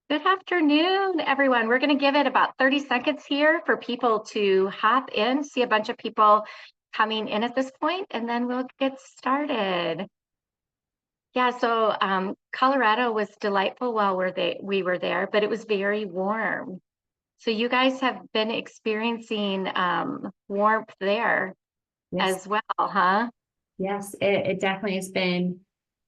Good afternoon, everyone. We're going to give it about 30 seconds here for people to hop in, see a bunch of people coming in at this point, and then we'll get started. Yeah, so Colorado was delightful while we were there, but it was very warm. So you guys have been experiencing warmth there Yes, as well, huh? yes, it definitely has been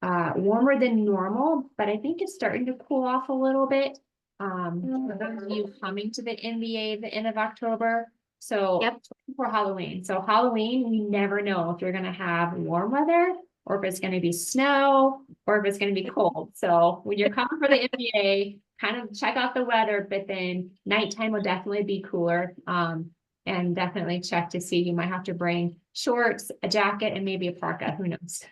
warmer than normal, but I think it's starting to cool off a little bit. For those of you coming to the NBA the end of October, so Yep. for Halloween. So Halloween, we never know if you're going to have warm weather or if it's going to be snow or if it's going to be cold. So when you're coming for the NBA, kind of check out the weather, but then nighttime will definitely be cooler. And definitely check to see. You might have to bring shorts, a jacket, and maybe a parka. Who knows?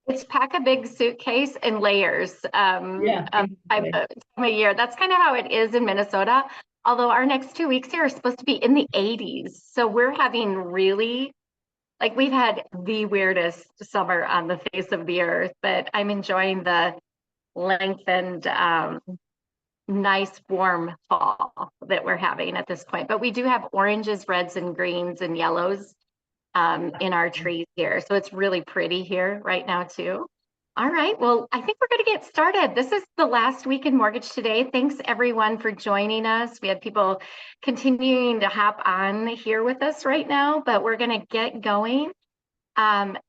It's pack a big suitcase and layers Yeah, time exactly. of year. That's kind of how it is in Minnesota. Although our next 2 weeks here are supposed to be in the 80s. So we're having really, like, we've had the weirdest summer on the face of the earth, but I'm enjoying the lengthened, nice warm fall that we're having at this point. But we do have oranges, reds, and greens and yellows in our trees here. So it's really pretty here right now too. All right, well, I think we're going to get started. This is the last week in Mortgage Today. Thanks everyone for joining us. We had people continuing to hop on here with us right now, but we're going to get going.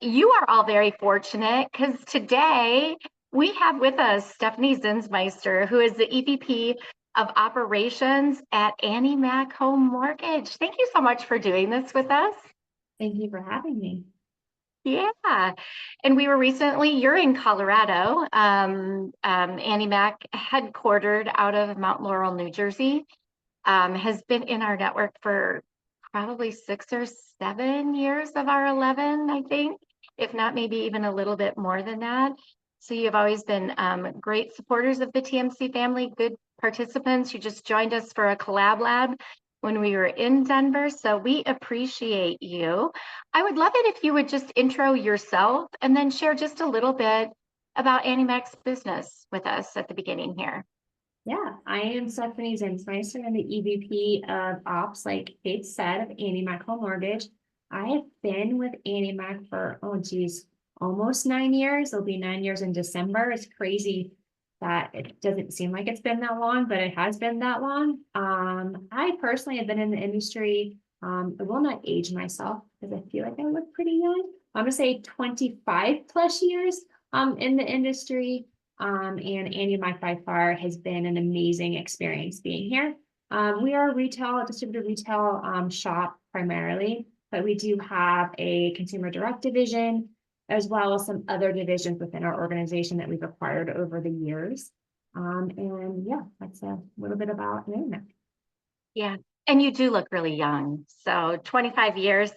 You are all very fortunate because today we have with us Stephanie Zinsmeister, who is the EVP of Operations at Annie Mac Home Mortgage. Thank you so much for doing this with us. Thank you for having me. Yeah. And we were recently, you're in Colorado, Annie Mac, headquartered out of Mount Laurel, New Jersey, has been in our network for probably 6 or 7 years of our 11, I think, if not maybe even a little bit more than that. So you've always been great supporters of the TMC family, good participants. You just joined us for a collab lab when we were in Denver. So we appreciate you. I would love it if you would just intro yourself and then share just a little bit about Annie Mac's business with us at the beginning here. Yeah, I am Stephanie Zinsmeister. I'm the EVP of Ops, like Kate said, of Annie Mac Home Mortgage. I have been with Annie Mac for, oh geez, almost 9 years. It'll be 9 years in December. It's crazy that it doesn't seem like it's been that long, but it has been that long. I personally have been in the industry. I will not age myself because I feel like I look pretty young. I'm gonna say 25 plus years in the industry. And Andy Mac by far has been an amazing experience being here. We are a distributor retail shop primarily, but we do have a consumer direct division, as well as some other divisions within our organization that we've acquired over the years. And yeah, that's a little bit about Andy Mac. Yeah. And you do look really young. So 25 years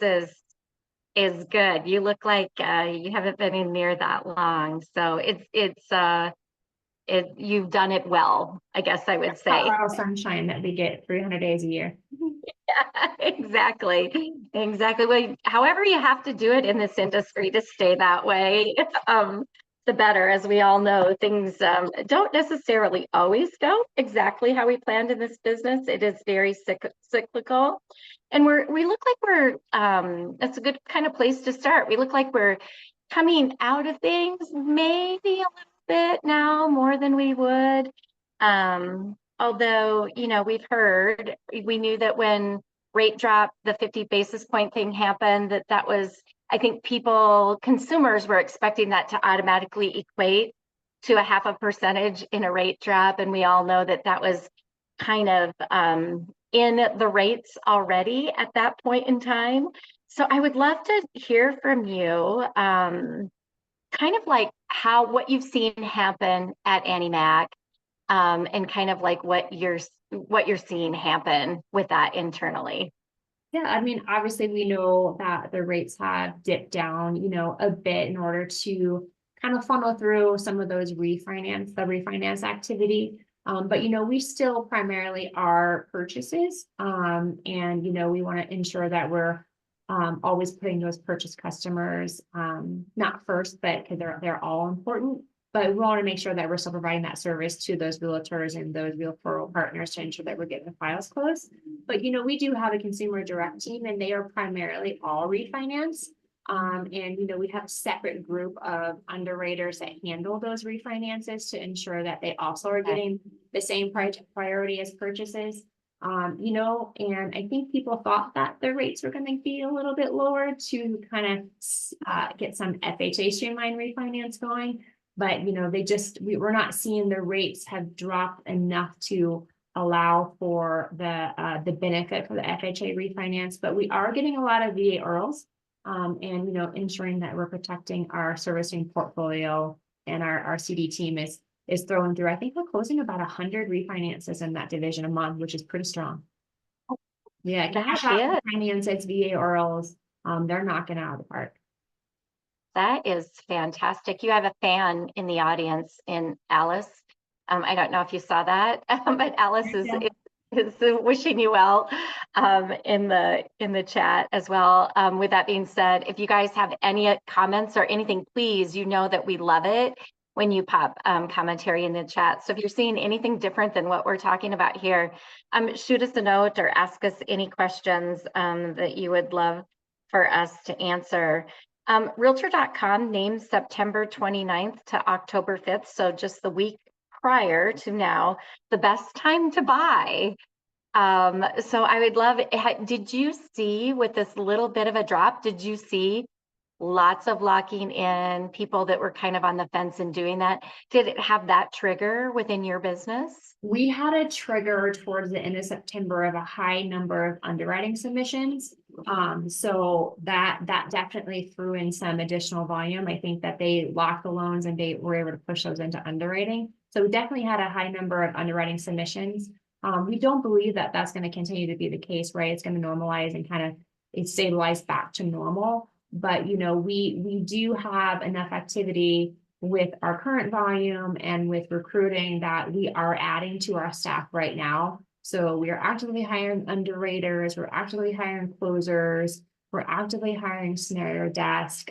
is good. You look like you haven't been in near that long. So you've done it well, I guess I would say. Colorado sunshine that we get 300 days a year. Yeah, exactly. Exactly. Well, however you have to do it in this industry to stay that way, the better. As we all know, things don't necessarily always go exactly how we planned in this business. It is very cyclical. And we look like that's a good kind of place to start. We look like we're coming out of things maybe a little bit now more than we would. Although, we knew that when rate drop, the 50 basis point thing happened, that was, I think consumers were expecting that to automatically equate to a half a percentage in a rate drop. And we all know that was kind of in the rates already at that point in time. So I would love to hear from you, kind of like what you've seen happen at Annie Mac, and kind of like what you're seeing happen with that internally. Yeah, I mean, obviously we know that the rates have dipped down, a bit in order to kind of funnel through some of the refinance activity. But we still primarily are purchases. And we want to ensure that we're always putting those purchase customers not first, but because they're all important. but we want to make sure that we're still providing that service to those realtors and those referral partners to ensure that we're getting the files closed. But, we do have a consumer direct team, and they are primarily all refinance. And, we have a separate group of underwriters that handle those refinances to ensure that they also are getting the same priority as purchases. And I think people thought that the rates were going to be a little bit lower to kind of get some FHA streamline refinance going. But, we're not seeing the rates have dropped enough to allow for the benefit for the FHA refinance, but we are getting a lot of VA IRRRLs. And, ensuring that we're protecting our servicing portfolio, and our CD team is throwing through. I think we're closing about 100 refinances in that division a month, which is pretty strong. Yeah, cash out refinances, VA IRRRLs, they're knocking it out of the park. That is fantastic. You have a fan in the audience in Alice. I don't know if you saw that, but Alice is wishing you well in the chat as well. With that being said, if you guys have any comments or anything, please, that we love it when you pop commentary in the chat. So if you're seeing anything different than what we're talking about here, shoot us a note or ask us any questions that you would love for us to answer. Realtor.com named September 29th to October 5th, so just the week prior to now, the best time to buy. So I would love, did you see with this little bit of a drop, did you see lots of locking in, people that were kind of on the fence and doing that? Did it have that trigger within your business? We had a trigger towards the end of September of a high number of underwriting submissions. So that definitely threw in some additional volume. I think that they locked the loans and they were able to push those into underwriting. So we definitely had a high number of underwriting submissions. We don't believe that that's going to continue to be the case, right? It's going to normalize and kind of it's stabilized back to normal. But, we do have enough activity with our current volume and with recruiting that we are adding to our staff right now. So we are actively hiring underwriters, we're actively hiring closers, we're actively hiring scenario desk,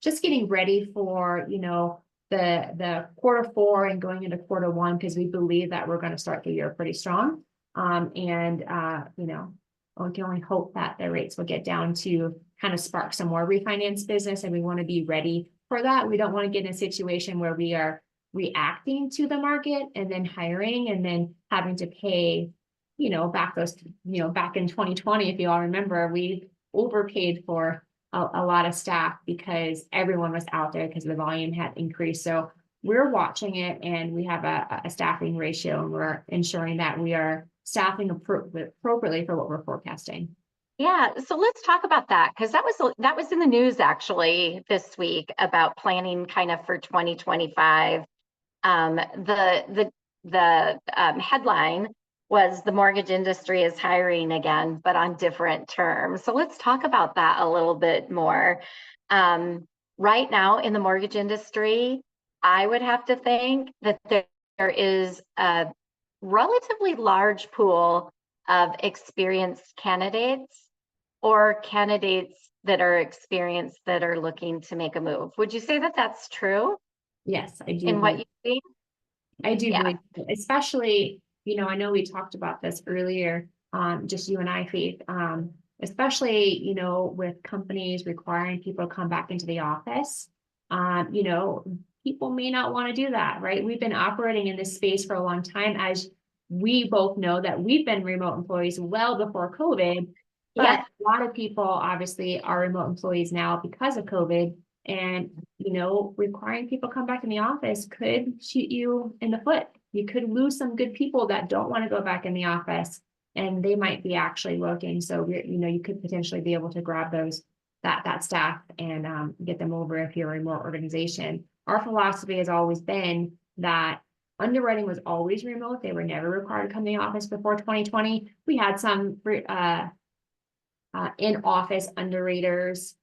just getting ready for, the Q4 and going into Q1, because we believe that we're going to start the year pretty strong. We can only hope that the rates will get down to kind of spark some more refinance business, and we want to be ready for that. We don't want to get in a situation where we are reacting to the market and then hiring and then having to pay, back in 2020, if you all remember, we overpaid for a lot of staff because everyone was out there because the volume had increased. So we're watching it, and we have a staffing ratio, and we're ensuring that we are staffing appropriately for what we're forecasting. Yeah, so let's talk about that, because that was in the news actually this week about planning kind of for 2025. The headline was the mortgage industry is hiring again, but on different terms. So let's talk about that a little bit more. Right now in the mortgage industry, I would have to think that there is a relatively large pool of experienced candidates or candidates that are experienced that are looking to make a move. Would you say that that's true? Yes, I do. In what you see? I do believe, especially, I know we talked about this earlier, just you and I, Faith, especially, with companies requiring people to come back into the office. People may not want to do that, right? We've been operating in this space for a long time, as we both know that we've been remote employees well before COVID. But a lot of people obviously are remote employees now because of COVID, and, requiring people come back in the office could shoot you in the foot. You could lose some good people that don't want to go back in the office, and they might be actually looking. So, you could potentially be able to grab that staff and get them over if you're a remote organization. Our philosophy has always been that underwriting was always remote. They were never required to come to the office before 2020. We had some in-office underwriters,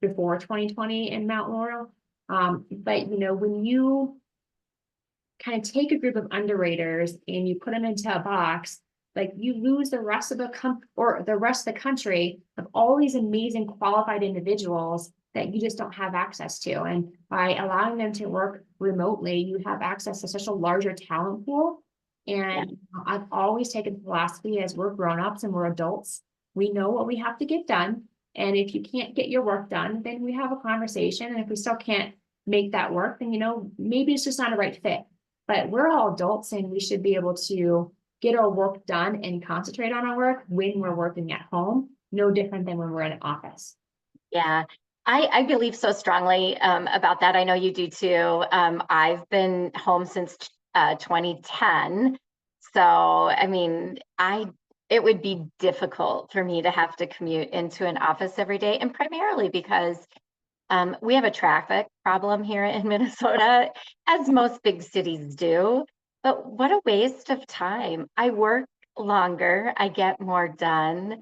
before 2020 in Mount Laurel. But, when you kind of take a group of underwriters and you put them into a box, like you lose the rest of the country of all these amazing qualified individuals that you just don't have access to. And by allowing them to work remotely, you have access to such a larger talent pool. And I've always taken the philosophy as we're grown-ups and we're adults, we know what we have to get done. And if you can't get your work done, then we have a conversation. And if we still can't make that work, then, maybe it's just not a right fit. But we're all adults and we should be able to get our work done and concentrate on our work when we're working at home, no different than when we're in an office. Yeah, I believe so strongly about that. I know you do too. I've been home since 2010. So, I mean, it would be difficult for me to have to commute into an office every day, and primarily because we have a traffic problem here in Minnesota, as most big cities do. But what a waste of time. I work longer, I get more done.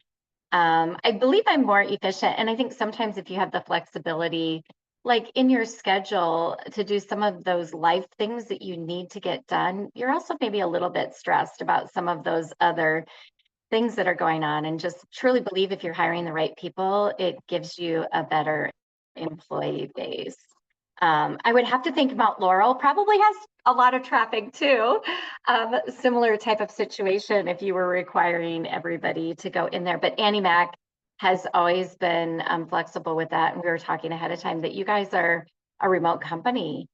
I believe I'm more efficient. And I think sometimes if you have the flexibility, like in your schedule to do some of those life things that you need to get done, you're also maybe a little bit stressed about some of those other things that are going on. And just truly believe if you're hiring the right people, it gives you a better employee base. I would have to think Mount Laurel probably has a lot of traffic too. Similar type of situation if you were requiring everybody to go in there. But Annie Mac has always been flexible with that. And we were talking ahead of time that you guys are a remote company,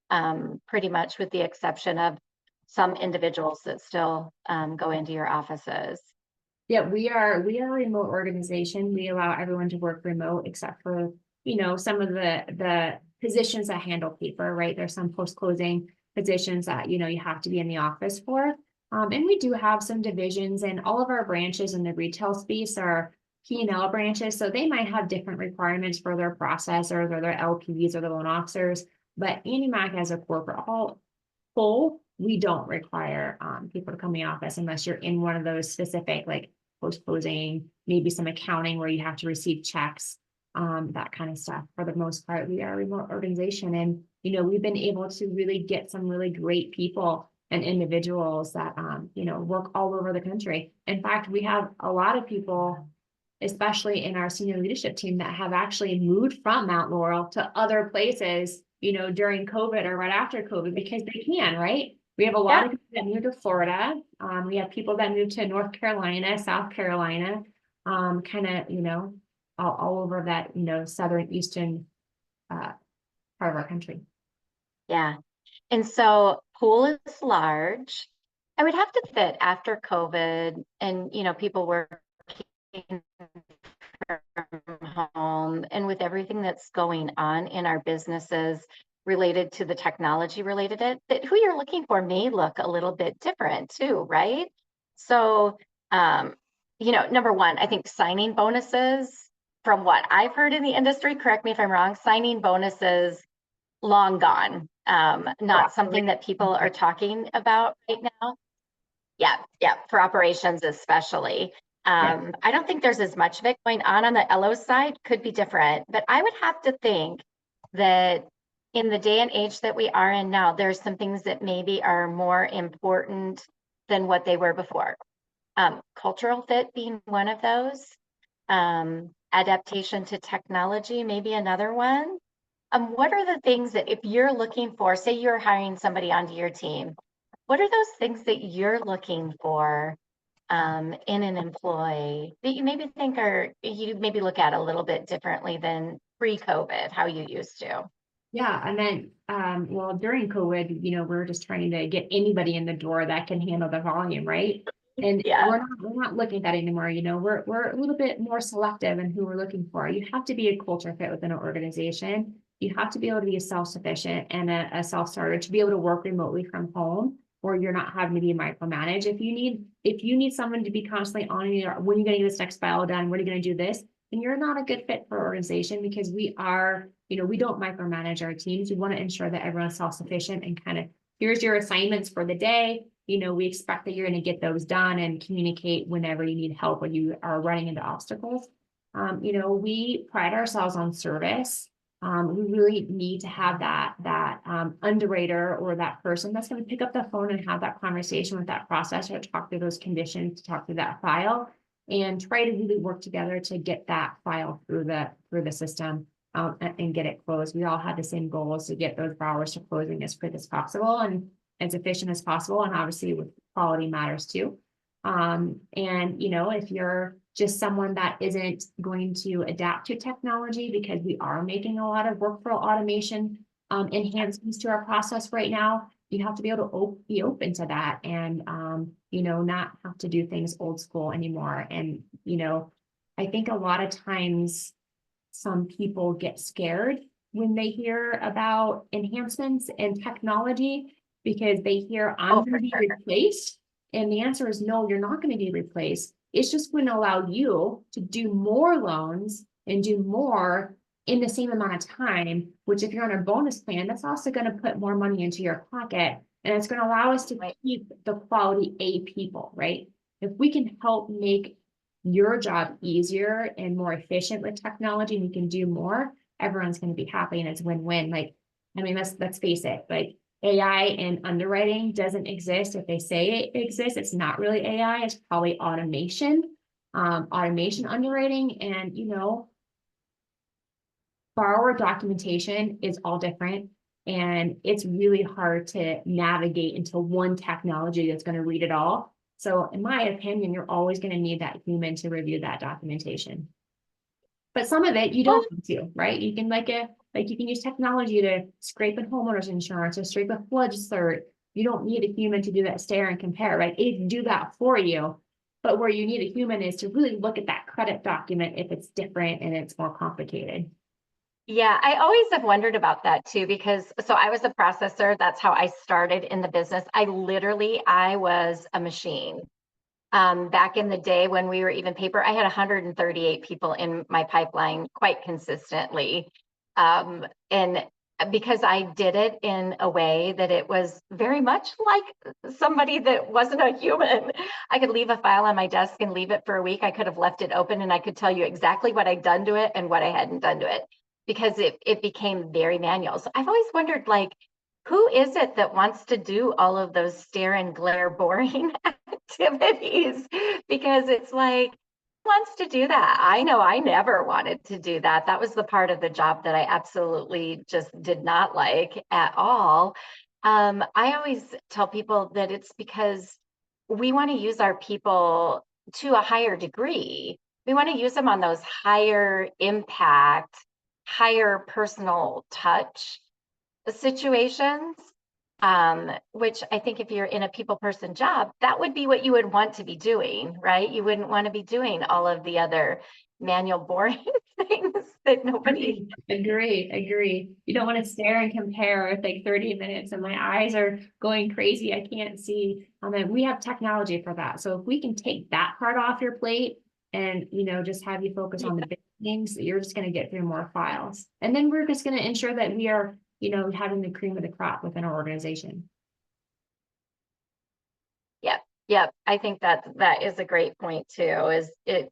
pretty much with the exception of some individuals that still go into your offices. Yeah, we are a remote organization. We allow everyone to work remote except for, some of the positions that handle paper, right? There's some post-closing positions that, you have to be in the office for. And we do have some divisions, and all of our branches in the retail space are P&L branches. So they might have different requirements for their processors or their LPs or the loan officers. But Andy Mac as a corporate whole, we don't require people to come in the office unless you're in one of those specific, like post-closing, maybe some accounting where you have to receive checks, that kind of stuff. For the most part, we are a remote organization, and we've been able to really get some really great people and individuals that work all over the country. In fact, we have a lot of people, especially in our senior leadership team, that have actually moved from Mount Laurel to other places, during COVID or right after COVID, because they can, right? We have a lot of people that moved to Florida. We have people that moved to North Carolina, South Carolina, kind of, all over that, southern, eastern part of our country. Yeah. And so pool is large. I would have to fit after COVID and, people working from home and with everything that's going on in our businesses related to the technology related it, that who you're looking for may look a little bit different too, right? So, number one, I think signing bonuses, from what I've heard in the industry, correct me if I'm wrong, signing bonuses long gone. Not something that people are talking about right now. Yeah, for operations especially. I don't think there's as much of it going on the LO side, could be different, but I would have to think that in the day and age that we are in now, there's some things that maybe are more important than what they were before. Cultural fit being one of those. Adaptation to technology, maybe another one. What are the things that if you're looking for, say you're hiring somebody onto your team, what are those things that you're looking for in an employee that you maybe you maybe look at a little bit differently than pre-COVID, how you used to? Yeah, and then, well, during COVID, we're just trying to get anybody in the door that can handle the volume, right? And we're not looking at that anymore. We're a little bit more selective in who we're looking for. You have to be a culture fit within an organization. You have to be able to be self-sufficient and a self-starter to be able to work remotely from home, or you're not having to be micromanaged. If you need someone to be constantly on you, when are you going to get this next file done? When are you going to do this? Then you're not a good fit for our organization, because we are, we don't micromanage our teams. We want to ensure that everyone's self-sufficient and kind of, here's your assignments for the day. We expect that you're going to get those done and communicate whenever you need help when you are running into obstacles. We pride ourselves on service. We really need to have that underwriter or that person that's going to pick up the phone and have that conversation with that processor, to talk through those conditions, to talk through that file, and try to really work together to get that file through the system. and get it closed. We all had the same goals to get those borrowers to closing as quick as possible and as efficient as possible. And obviously with quality matters too. And if you're just someone that isn't going to adapt to technology, because we are making a lot of workflow automation enhancements to our process right now, you have to be able to be open to that and not have to do things old school anymore. And I think a lot of times some people get scared when they hear about enhancements in technology because they hear I'm going to be replaced. And the answer is no, you're not going to be replaced. It's just going to allow you to do more loans and do more in the same amount of time, which if you're on a bonus plan, that's also going to put more money into your pocket. And it's going to allow us to keep the quality A people, right? If we can help make your job easier and more efficient with technology and you can do more, everyone's going to be happy and it's win-win. Let's face it, like AI in underwriting doesn't exist. If they say it exists, it's not really AI, it's probably automation underwriting. And borrower documentation is all different. And it's really hard to navigate into one technology that's going to read it all. So in my opinion, you're always going to need that human to review that documentation. But some of it you don't have to, right? You can you can use technology to scrape a homeowner's insurance or scrape a flood cert. You don't need a human to do that stare and compare, right? It can do that for you. But where you need a human is to really look at that credit document if it's different and it's more complicated. Yeah, I always have wondered about that too, because so I was a processor. That's how I started in the business. I was a machine. Back in the day when we were even paper, I had 138 people in my pipeline quite consistently. And because I did it in a way that it was very much like somebody that wasn't a human. I could leave a file on my desk and leave it for a week. I could have left it open and I could tell you exactly what I'd done to it and what I hadn't done to it, because it became very manual. So I've always wondered, like, who is it that wants to do all of those stare and glare boring activities? Because it's like, who wants to do that? I know I never wanted to do that. That was the part of the job that I absolutely just did not like at all. I always tell people that it's because we want to use our people to a higher degree. We want to use them on those higher impact, higher personal touch situations, which I think if you're in a people person job, that would be what you would want to be doing, right? You wouldn't want to be doing all of the other manual boring things that nobody. Agree. You don't want to stare and compare with like 30 minutes and my eyes are going crazy. I can't see. And we have technology for that. So if we can take that part off your plate and, just have you focus on the big things, you're just going to get through more files. And then we're just going to ensure that we are, having the cream of the crop within our organization. Yep. I think that is a great point too, is it,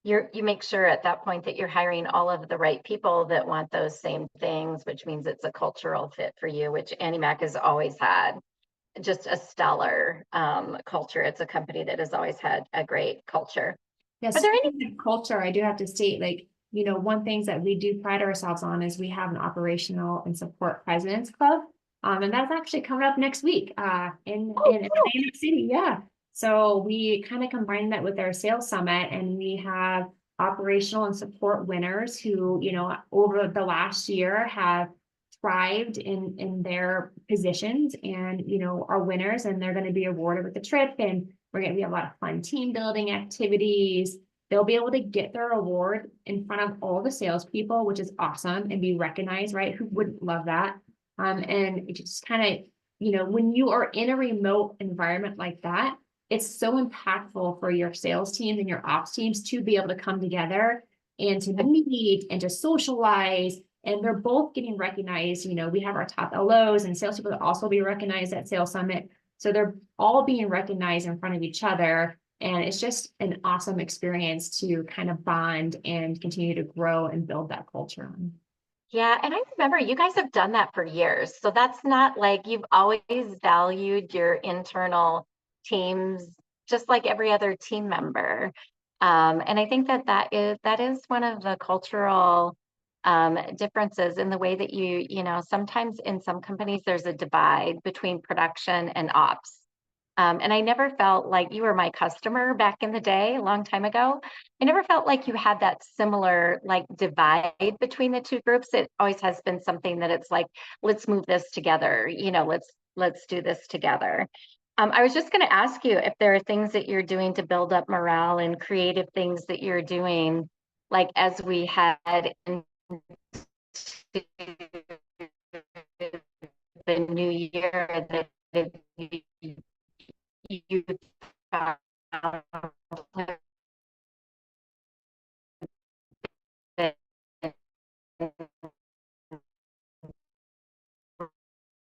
you make sure at that point that you're hiring all of the right people that want those same things, which means it's a cultural fit for you, which AnnieMac has always had just a stellar culture. It's a company that has always had a great culture. Yes, culture, I do have to state, one things that we do pride ourselves on is we have an operational and support presidents club. And that's actually coming up next week in Atlantic City. Yeah. So we kind of combine that with our sales summit, and we have operational and support winners who, over the last year have thrived in their positions and, are winners, and they're going to be awarded with a trip, and we have a lot of fun team building activities. They'll be able to get their award in front of all the salespeople, which is awesome, and be recognized, right? Who wouldn't love that? And it just kind of, when you are in a remote environment like that, it's so impactful for your sales teams and your ops teams to be able to come together and to meet and to socialize. And they're both getting recognized. We have our top LOs and salespeople that also be recognized at Sales Summit. So they're all being recognized in front of each other. And it's just an awesome experience to kind of bond and continue to grow and build that culture on. Yeah, and I remember you guys have done that for years. So that's not like, you've always valued your internal teams just like every other team member. And I think that is one of the cultural differences in the way that you know, sometimes in some companies there's a divide between production and ops. And I never felt like you were my customer back in the day, a long time ago. I never felt like you had that similar like divide between the two groups. It always has been something that it's like, let's move this together, you know, let's do this together. I was just going to ask you if there are things that you're doing to build up morale and creative things that you're doing, like as we head into the new year that you found that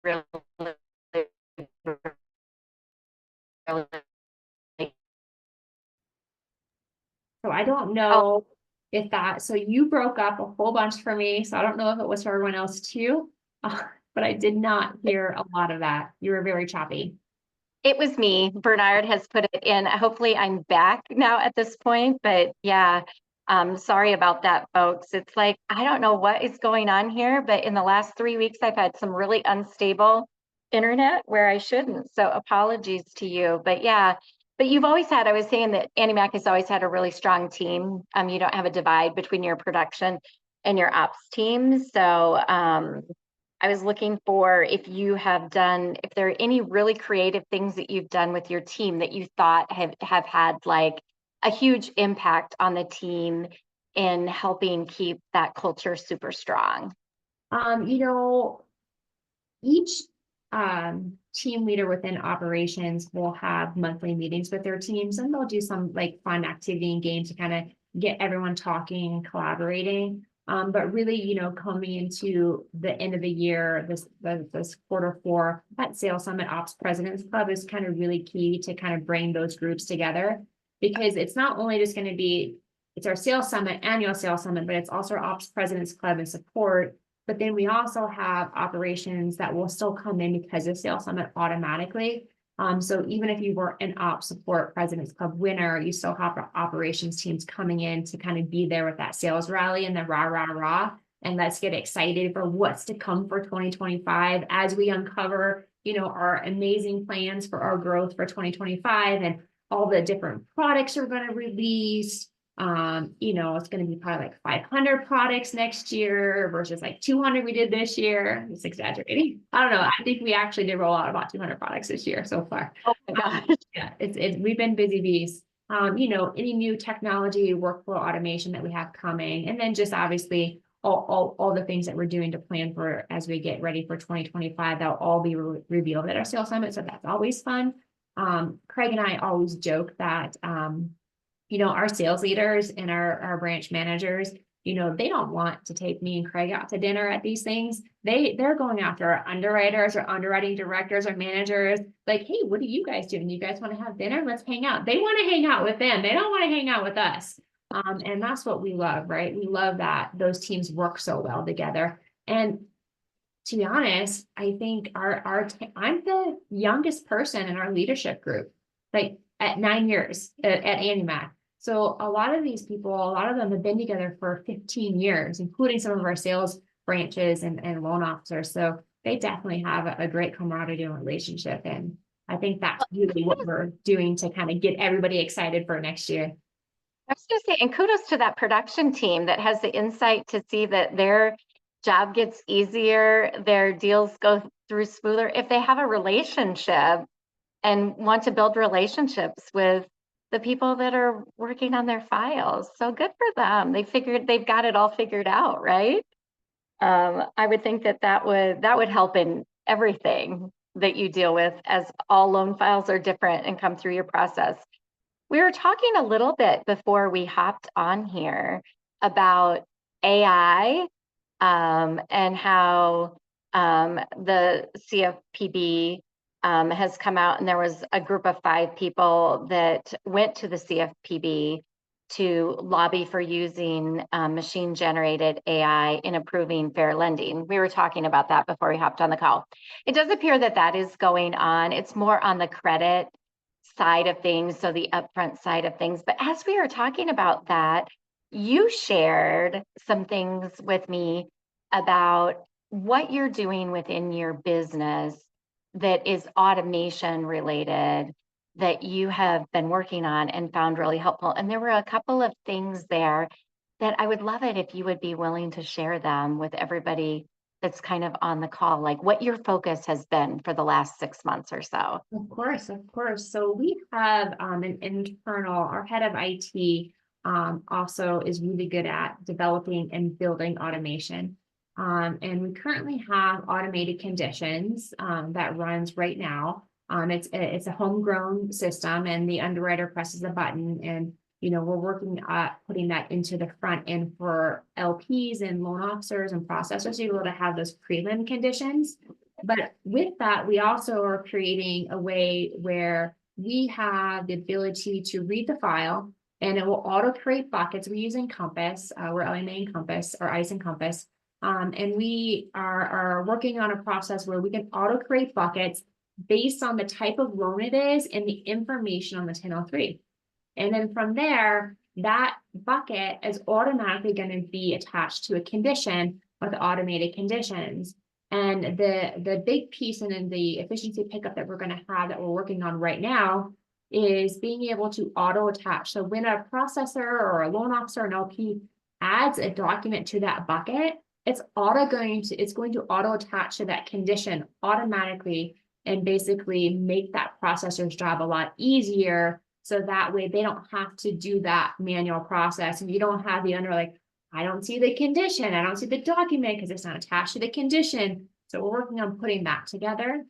really, really So I don't oh, know if that, so you broke up a whole bunch for me, so I don't know if it was for everyone else too. But I did not hear a lot of that. You were very choppy. it was me. Bernard has put it in. Hopefully I'm back now at this point, but yeah, sorry about that, folks. It's like, I don't know what is going on here, but in the last 3 weeks, I've had some really unstable internet where I shouldn't. So apologies to you, but yeah, but you've always had, I was saying that Annie Mac has always had a really strong team. You don't have a divide between your production and your ops team. So, I was looking for if you have done, if there are any really creative things that you've done with your team that you thought have had like a huge impact on the team in helping keep that culture super strong. You know, each team leader within operations will have monthly meetings with their teams, and they'll do some like fun activity and games to kind of get everyone talking and collaborating. But really, you know, coming into the end of the year, this quarter 4, that Sales Summit Ops Presidents Club is kind of really key to kind of bring those groups together, because it's not only just going to be, it's our Sales Summit, annual Sales Summit, but it's also our Ops Presidents Club and support. But then we also have operations that will still come in because of Sales Summit automatically. So even if you were an ops support President's Club winner, you still have operations teams coming in to kind of be there with that sales rally and the rah, rah, rah. And let's get excited for what's to come for 2025 as we uncover, you know, our amazing plans for our growth for 2025 and all the different products we're going to release. You know, it's going to be probably like 500 products next year versus like 200 we did this year. I'm just exaggerating. I don't know. I think we actually did roll out about 200 products this year so far. Oh my gosh. Yeah, we've been busy bees. You know, any new technology, workflow automation that we have coming, and then just obviously all the things that we're doing to plan for as we get ready for 2025, that'll all be revealed at our sales summit. So that's always fun. Craig and I always joke that, you know, our sales leaders and our branch managers, you know, they don't want to take me and Craig out to dinner at these things. They're going after our underwriters or underwriting directors or managers. Like, hey, what are you guys doing? You guys want to have dinner? Let's hang out. They want to hang out with them. They don't want to hang out with us. And that's what we love, right? We love that those teams work so well together. And to be honest, I think I'm the youngest person in our leadership group, like at 9 years at Annie Mac. So a lot of these people, a lot of them have been together for 15 years, including some of our sales branches and loan officers. So they definitely have a great camaraderie and relationship. And I think that's really what we're doing to kind of get everybody excited for next year. I was going to say, and kudos to that production team that has the insight to see that their job gets easier, their deals go through smoother if they have a relationship and want to build relationships with the people that are working on their files. So good for them. They've got it all figured out, right? I would think that would help in everything that you deal with, as all loan files are different and come through your process. We were talking a little bit before we hopped on here about AI, and how the CFPB has come out, and there was a group of 5 people that went to the CFPB to lobby for using machine generated AI in approving fair lending. We were talking about that before we hopped on the call. It does appear that that is going on. It's more on the credit side of things, so the upfront side of things. But as we are talking about that, you shared some things with me about what you're doing within your business that is automation related that you have been working on and found really helpful. And there were a couple of things there that I would love it if you would be willing to share them with everybody that's kind of on the call, like what your focus has been for the last 6 months or so. Of course, of course. So we have an internal, our head of IT also is really good at developing and building automation. And we currently have automated conditions that runs right now. It's a homegrown system, and the underwriter presses a button, and we're working at putting that into the front end for LPs and loan officers and processors to be able to have those prelim conditions. But with that, we also are creating a way where we have the ability to read the file, and it will auto create buckets. We use Encompass, we're LMA Encompass or ICE Encompass. And we are working on a process where we can auto create buckets based on the type of loan it is and the information on the 1003. And then from there, that bucket is automatically going to be attached to a condition with automated conditions. And the big piece and then the efficiency pickup that we're going to have that we're working on right now is being able to auto attach. So when a processor or a loan officer, an LP adds a document to that bucket, it's going to auto attach to that condition automatically and basically make that processor's job a lot easier. So that way they don't have to do that manual process. And you don't have the under like, I don't see the condition. I don't see the document because it's not attached to the condition. So we're working on putting that together.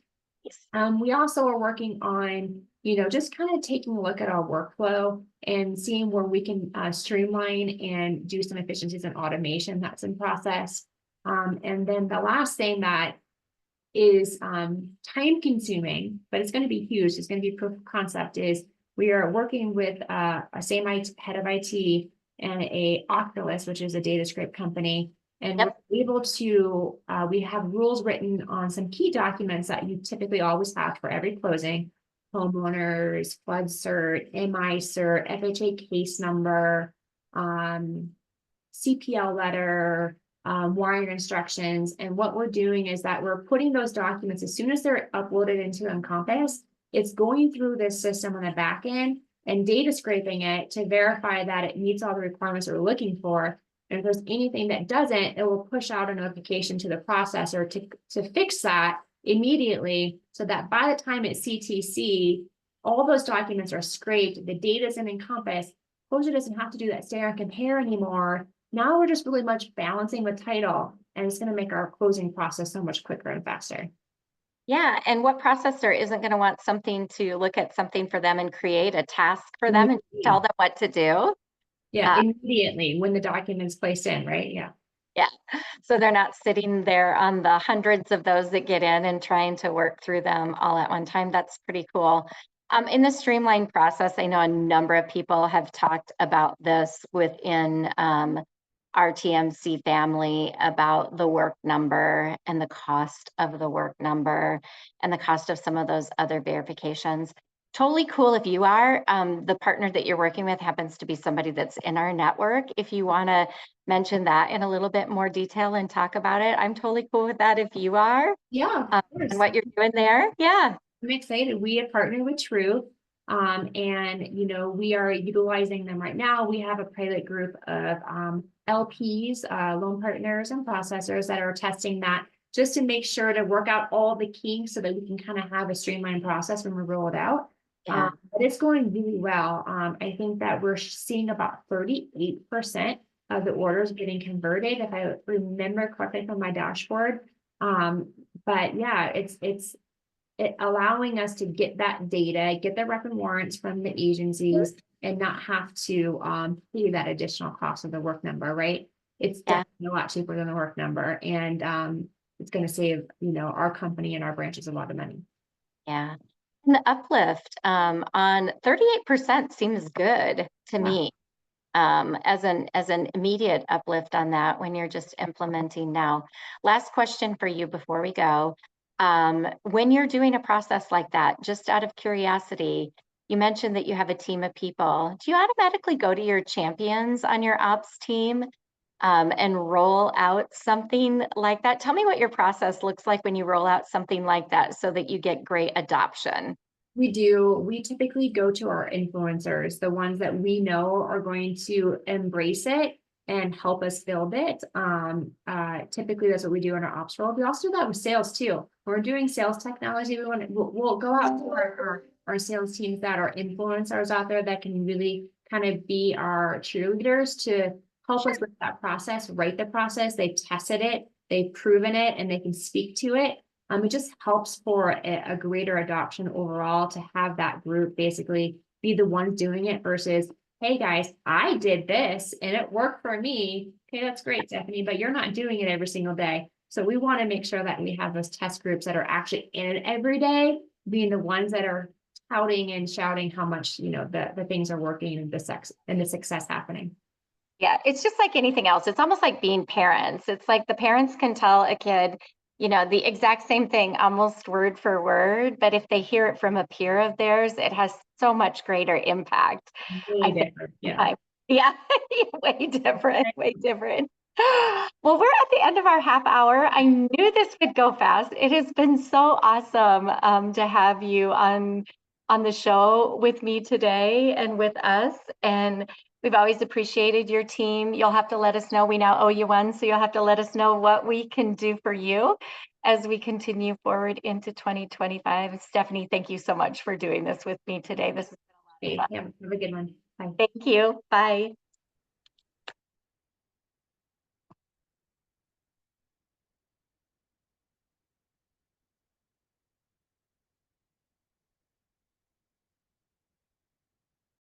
Yes. We also are working on, just kind of taking a look at our workflow and seeing where we can streamline and do some efficiencies and automation that's in process. And then the last thing that is time consuming, but it's going to be huge. It's going to be proof of concept is we are working with a same head of IT and a Oculus, which is a data scrape company. And Yep. we're able to, we have rules written on some key documents that you typically always have for every closing: homeowners, flood cert, MI cert, FHA case number, CPL letter, wiring instructions. And what we're doing is that we're putting those documents, as soon as they're uploaded into Encompass, it's going through this system on the back end and data scraping it to verify that it meets all the requirements that we're looking for. And if there's anything that doesn't, it will push out a notification to the processor to fix that immediately, so that by the time it's CTC, all those documents are scraped, the data's in Encompass, closure doesn't have to do that stare and compare anymore. Now we're just really much balancing with title, and it's going to make our closing process so much quicker and faster. Yeah, and what processor isn't going to want something to look at something for them and create a task for them and tell them what to do? Yeah, immediately when the document's placed in, right? Yeah. Yeah, so they're not sitting there on the hundreds of those that get in and trying to work through them all at one time. That's pretty cool. In the streamlined process, I know a number of people have talked about this within our TMC family about the work number and the cost of the work number and the cost of some of those other verifications. Totally cool if you are. The partner that you're working with happens to be somebody that's in our network. If you want to mention that in a little bit more detail and talk about it, I'm totally cool with that if you are. Yeah, of course. And what you're doing there. Yeah. I'm excited. We have partnered with Truth, and we are utilizing them right now. We have a pilot group of LPs, loan partners, and processors that are testing that just to make sure to work out all the kinks so that we can kind of have a streamlined process when we roll it out. Yeah. But it's going really well. I think that we're seeing about 38% of the orders getting converted, if I remember correctly from my dashboard. But yeah, it's allowing us to get that data, get the rep and warrants from the agencies, and not have to pay that additional cost of the work number, right? It's definitely a lot cheaper than the work number, and it's going to save our company and our branches a lot of money. Yeah. And the uplift on 38% seems good to me. As an immediate uplift on that when you're just implementing now. Last question for you before we go. When you're doing a process like that, just out of curiosity, you mentioned that you have a team of people. Do you automatically go to your champions on your ops team and roll out something like that? Tell me what your process looks like when you roll out something like that so that you get great adoption. We do. We typically go to our influencers, the ones that we know are going to embrace it and help us build it. Typically that's what we do in our ops role. We also do that with sales too. When we're doing sales technology, we'll go out to our sales teams that are influencers out there that can really kind of be our cheerleaders to help us with that process, write the process. They've tested it, they've proven it, and they can speak to it. It just helps for a greater adoption overall to have that group basically be the ones doing it versus, hey guys, I did this and it worked for me. Okay, that's great, Stephanie, but you're not doing it every single day. So we want to make sure that we have those test groups that are actually in it every day, being the ones that are touting and shouting how much, you know, the things are working and the success happening. Yeah, it's just like anything else. It's almost like being parents. It's like the parents can tell a kid, you know, the exact same thing, almost word for word, but if they hear it from a peer of theirs, it has so much greater impact. Way I think, different, yeah. yeah, way different, way different. Well, we're at the end of our half hour. I knew this would go fast. It has been so awesome to have you on the show with me today and with us. And we've always appreciated your team. You'll have to let us know. We now owe you one, so you'll have to let us know what we can do for you as we continue forward into 2025. Stephanie, thank you so much for doing this with me today. This has been a lot of fun. Yeah, have a good one. Bye. Thank you. Bye.